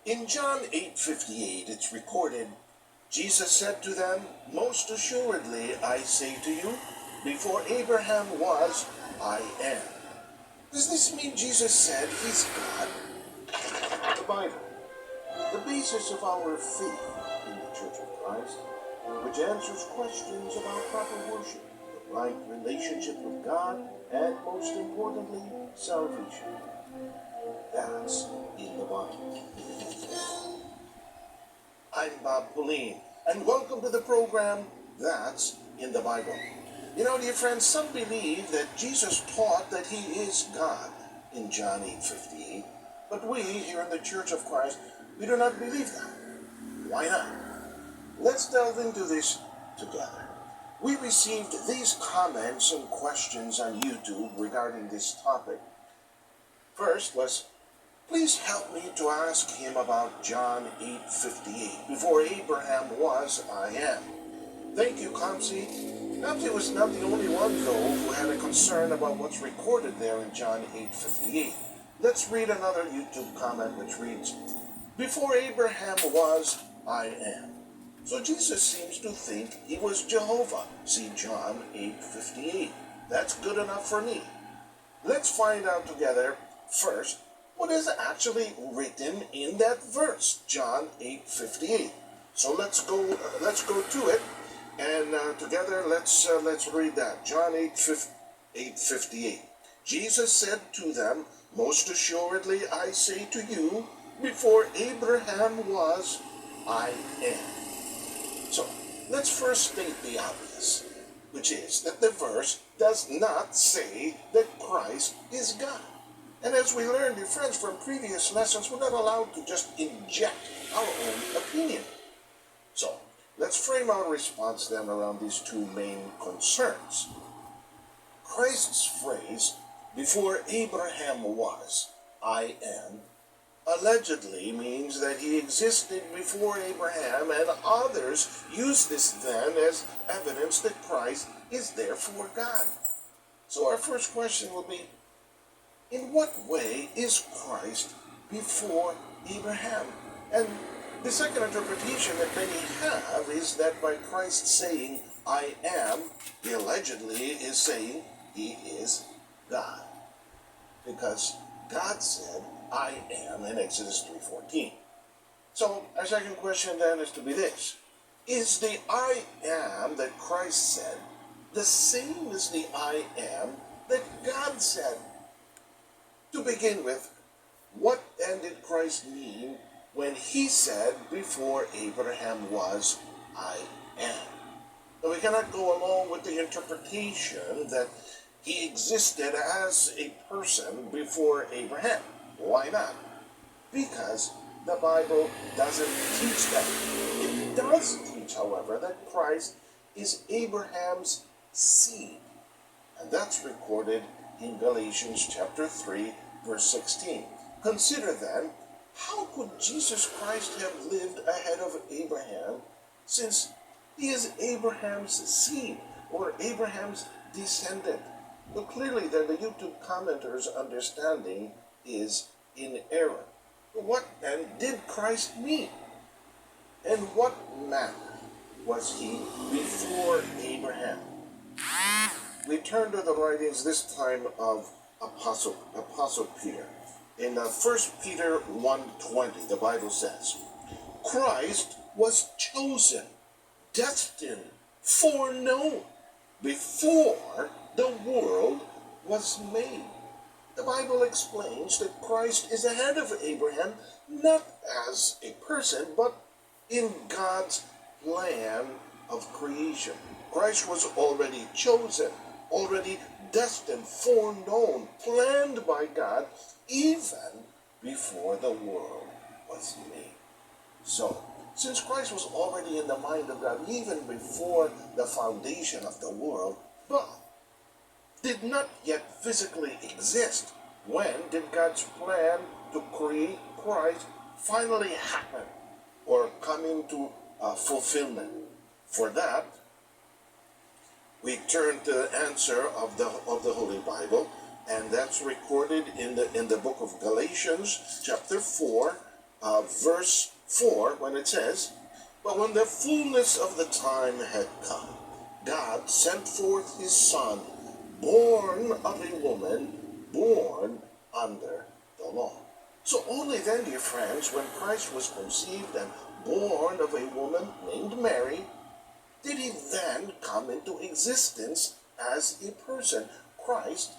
In John 8:58, it's recorded, Jesus said to them, "Most assuredly I say to you, before Abraham was, I am." Does this mean Jesus said he's God? The Bible, the basis of our faith in the Church of Christ, which answers questions about proper worship, the right relationship with God, and most importantly, salvation. That's in the Bible. I'm Bob Pauline, and welcome to the program, That's in the Bible. You know, dear friends, some believe that Jesus taught that he is God in John 8:58, but we here in the Church of Christ, we do not believe that. Why not? Let's delve into this together. We received these comments and questions on YouTube regarding this topic. First was, please help me to ask him about John 8:58. Before Abraham was, I am. Thank you, Kamsi. Kamsi was not the only one, though, who had a concern about what's recorded there in John 8:58. Let's read another YouTube comment which reads, before Abraham was, I am. So Jesus seems to think he was Jehovah. See John 8:58. That's good enough for me. Let's find out together first what is actually written in that verse, John 8:58. So let's go to it, and together let's read that. John 8:58. Jesus said to them, "Most assuredly I say to you, before Abraham was, I am." So let's first state the obvious, which is that the verse does not say that Christ is God. And as we learned, dear friends, from previous lessons, we're not allowed to just inject our own opinion. So, let's frame our response then around these two main concerns. Christ's phrase, before Abraham was, I am, allegedly means that he existed before Abraham, and others use this then as evidence that Christ is therefore God. So our first question will be, in what way is Christ before Abraham? And the second interpretation that many have is that by Christ saying, I am, he allegedly is saying he is God. Because God said, I am in Exodus 3:14. So our second question then is to be this. Is the I am that Christ said the same as the I am that God said? To begin with, what then did Christ mean when he said, before Abraham was, I am? Now, we cannot go along with the interpretation that he existed as a person before Abraham. Why not? Because the Bible doesn't teach that. It does teach, however, that Christ is Abraham's seed. And that's recorded in Galatians chapter 3, verse 16. Consider then, how could Jesus Christ have lived ahead of Abraham, since he is Abraham's seed, or Abraham's descendant? Well, clearly then the YouTube commenter's understanding is in error. What then did Christ mean? And what manner was he before Abraham? We turn to the writings this time of Apostle Peter. In 1 Peter 1:20, the Bible says, Christ was chosen, destined, foreknown, before the world was made. The Bible explains that Christ is ahead of Abraham, not as a person, but in God's plan of creation. Christ was already chosen, already destined, foreknown, planned by God, even before the world was made. So, since Christ was already in the mind of God, even before the foundation of the world, but did not yet physically exist, when did God's plan to create Christ finally happen or come into fulfillment? For that, we turn to the answer of the Holy Bible, and that's recorded in the book of Galatians, chapter 4, verse 4, when it says, "But when the fullness of the time had come, God sent forth his Son, born of a woman, born under the law." So only then, dear friends, when Christ was conceived and born of a woman named Mary, did he then come into existence as a person. Christ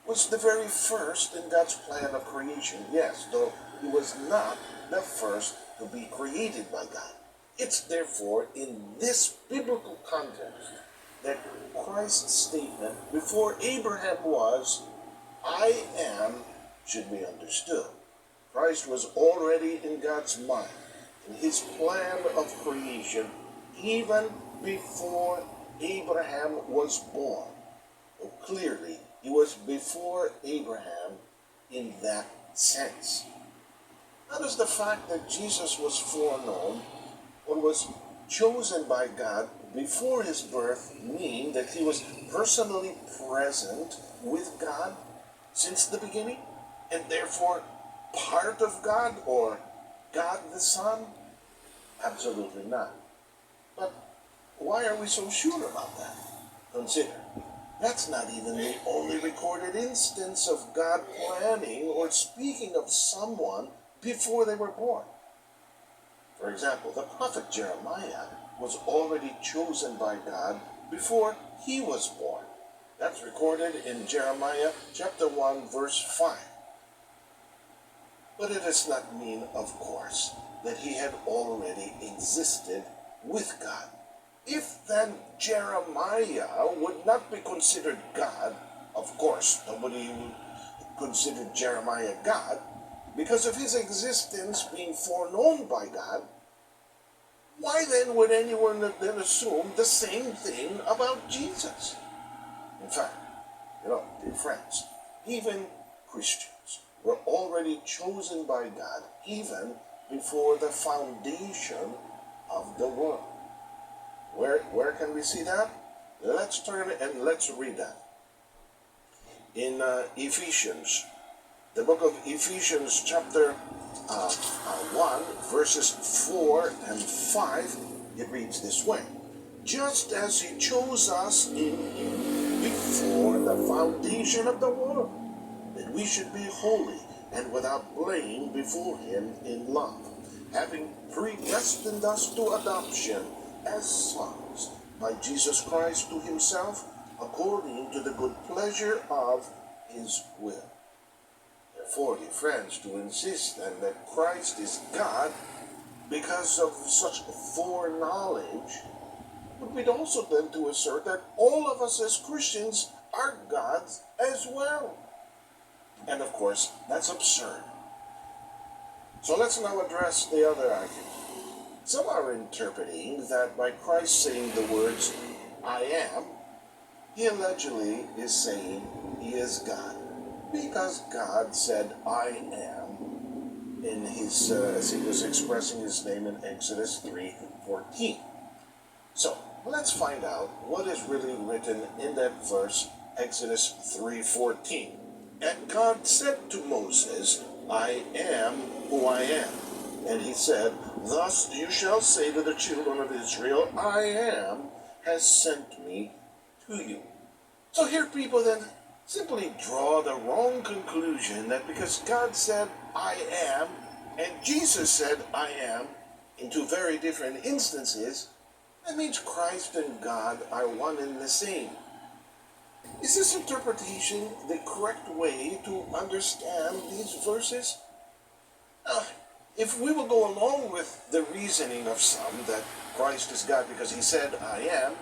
was the very first in God's plan of creation, yes, though he was not the first to be created by God. It's therefore in this biblical context that Christ's statement, "Before Abraham was, I am," should be understood. Christ was already in God's mind, in his plan of creation, even before Abraham was born. Well, clearly, he was before Abraham in that sense. How does the fact that Jesus was foreknown or was chosen by God before his birth mean that he was personally present with God since the beginning, and therefore part of God or God the Son? Absolutely not. But why are we so sure about that? Consider, that's not even the only recorded instance of God planning or speaking of someone before they were born. For example, the prophet Jeremiah was already chosen by God before he was born. That's recorded in Jeremiah chapter 1, verse 5. But it does not mean, of course, that he had already existed with God. If then Jeremiah would not be considered God, of course, nobody would consider Jeremiah God, because of his existence being foreknown by God, why then would anyone then assume the same thing about Jesus? In fact, dear friends, even Christians were already chosen by God even before the foundation of the world. Where can we see that? Let's turn and let's read that. In Ephesians, the book of Ephesians chapter 1, verses 4 and 5, it reads this way: "Just as he chose us in him before the foundation of the world, that we should be holy and without blame before him in love, having predestined us to adoption as sons by Jesus Christ to himself, according to the good pleasure of his will." Therefore, dear friends, to insist then that Christ is God because of such foreknowledge would be also then to assert that all of us as Christians are God's as well. And of course, that's absurd. So let's now address the other argument. Some are interpreting that by Christ saying the words, "I am," he allegedly is saying he is God, because God said, "I am," in his as he was expressing his name in Exodus 3:14. So let's find out what is really written in that verse, Exodus 3:14. "And God said to Moses, I am who I am. And he said, Thus you shall say to the children of Israel, I am has sent me to you." So here people then simply draw the wrong conclusion that because God said, "I am," and Jesus said, "I am," in two very different instances, that means Christ and God are one and the same. Is this interpretation the correct way to understand these verses? If we will go along with the reasoning of some that Christ is God because he said, "I am,"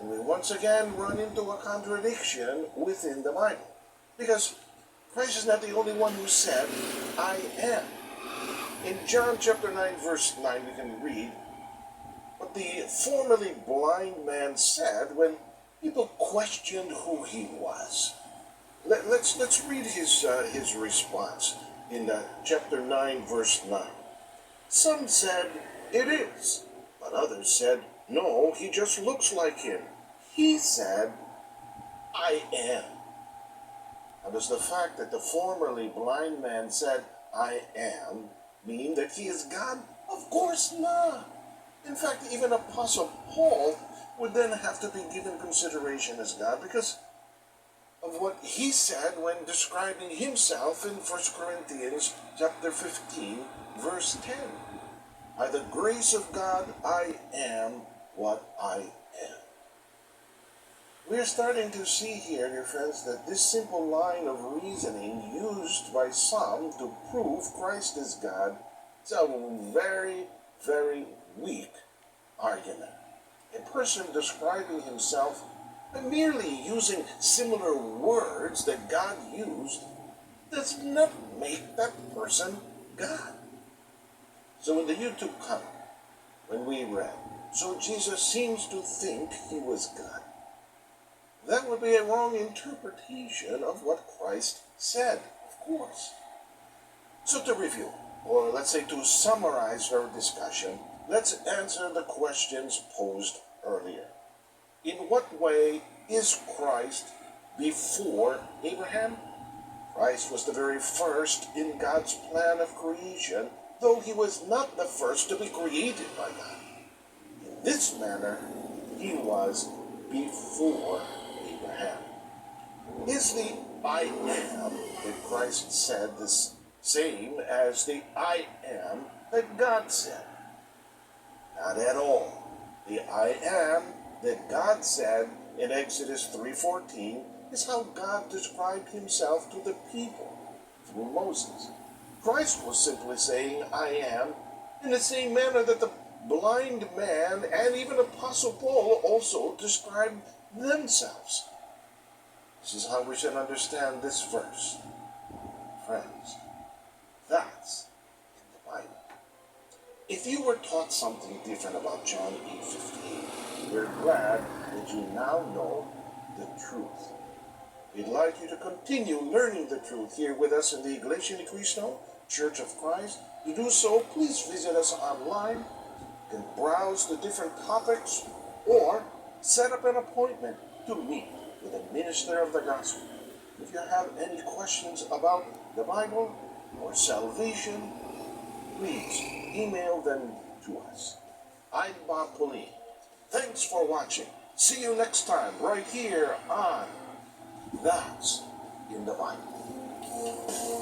and we once again run into a contradiction within the Bible. Because Christ is not the only one who said, "I am." In John chapter 9, verse 9, we can read what the formerly blind man said when people questioned who he was. Let's read his response in chapter 9, verse 9. "Some said, 'It is,' but others said, 'No, he just looks like him.' He said, 'I am.'" Now, does the fact that the formerly blind man said, "I am," mean that he is God? Of course not. In fact, even Apostle Paul would then have to be given consideration as God because of what he said when describing himself in 1 Corinthians chapter 15, verse 10. By the grace of God, I am what I am. We're starting to see here, dear friends, that this simple line of reasoning used by some to prove Christ is God is a very, very weak argument. A person describing himself by merely using similar words that God used does not make that person God. So in the YouTube comment, when we read, so Jesus seems to think he was God, that would be a wrong interpretation of what Christ said, of course. So to review, or let's say to summarize our discussion, let's answer the questions posed earlier. In what way is Christ before Abraham? Christ was the very first in God's plan of creation, though he was not the first to be created by God. In this manner, he was before Abraham. Is the I am that Christ said the same as the I am that God said? Not at all. The I am that God said in Exodus 3:14 is how God described himself to the people through Moses. Christ was simply saying I am in the same manner that the blind man and even Apostle Paul also described themselves. This is how we should understand this verse. Friends, that's in the Bible. If you were taught something different about John 8:15, we're glad that you now know the truth. We'd like you to continue learning the truth here with us in the Iglesia Ni Cristo, Church of Christ. To do so, please visit us online. You can browse the different topics or set up an appointment to meet with a minister of the gospel. If you have any questions about the Bible or salvation, please email them to us. I'm Bob Pauline. Thanks for watching. See you next time right here on That's in the Bible.